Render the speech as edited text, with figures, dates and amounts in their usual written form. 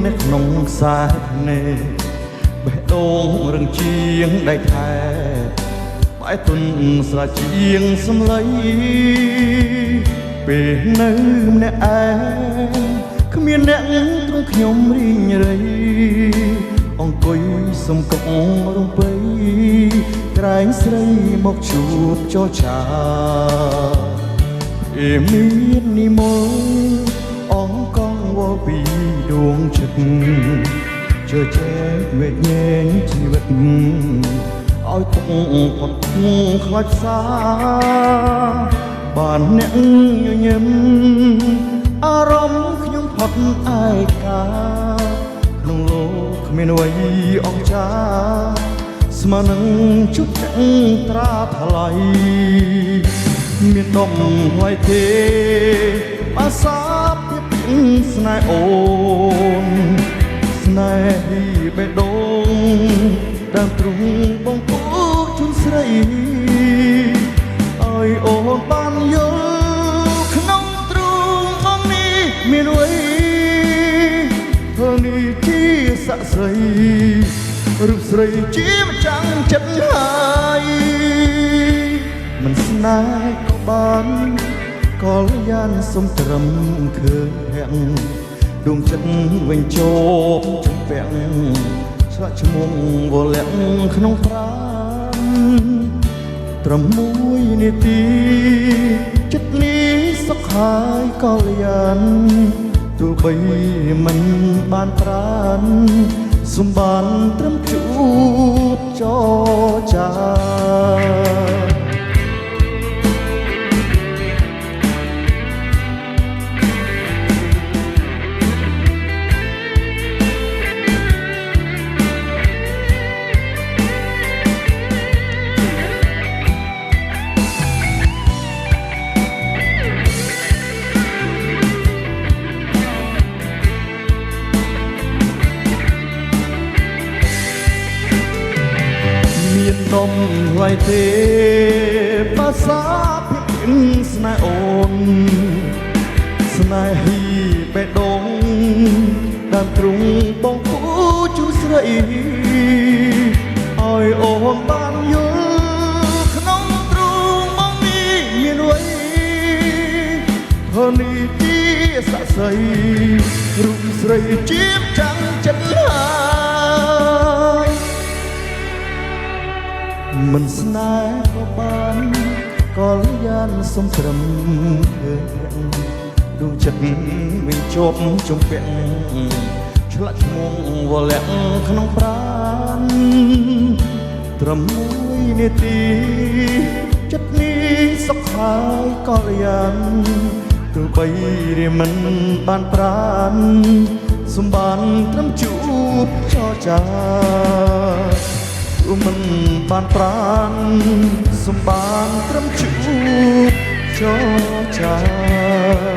នៅក្នុងខ្សែភ្នែកបេះដូងរឹងជាងដៃថែបែកទុនស្រជាងសំឡីពេលនៅម្នាក់ឯងគ្មានអ្នកទ្រង់ខ្ញុំរីងរៃអង្គុយសំកងរំពៃក្រែងស្រីមកជួបចរចាមាននិមលអង្គកងវល់ពីដួងចិត្តជឿចែកវេទញែងជីវិតឲ្យទុកផុតខ្លាចសាបានអ្នកញញឹមអារម្មណ៍ខ្ញុំផុតឯកាក្នុងលោកគ្មានអ្វីអស្ចារ្យស្មើនឹងជប់ទាំងត្រាថ្លៃមានដុំថ្លៃទេអាសាភាពស្នេហ៍អូនស្នេហ៍បេះដូងដើមទ្រូងបងពូជូនស្រីឲ្យអូនបានយល់ក្នុងទ្រូងបងនេះមានអ្វីធ្វើនេះជាស័ក្តិសិទ្ធិរូបស្រីជាម្ចាំងចិត្តហើយមិនស្នេហ៍ក៏បានកលយានសុំត្រឹមឃើញភាំងដួងចិត្តវិញជោបជំពាំងឆ្លាក់ឈ្មោះវលាក់ក្នុងប្រាណត្រឹមមួយនាទីចិត្តនេះសុខហើយកលយានទោះបីមិនបានប្រានសំបានត្រឹមជួបចរចាដុំថ្លៃទេភាសាភាពស្នេហ៍អូនស្នេហ៍បេះដូងដើមទ្រូងបងពូជូស្រីឲ្យអូនបានយល់ក្នុងទ្រូងបងនេះមានអ្វីធ្វើនេះជាស័ក្តិសិទ្ធិរូបស្រីជាម្ចាំងចិត្តហើយមិនស្នេហ៍ក៏បានកលយានសុំត្រឹមឃើញដួងចិត្តវិញជប់ជំពាក់ឆ្លាក់ឈ្មោះវលាក់ក្នុងប្រាណត្រឹមមួយនាទីចិត្តនេះសុខហើយកលយានទោះបីរៀមិនបានប្រានសំបានត្រឹមជួបចរចាមិនបានប្រានសំបានត្រឹមជួបចរចា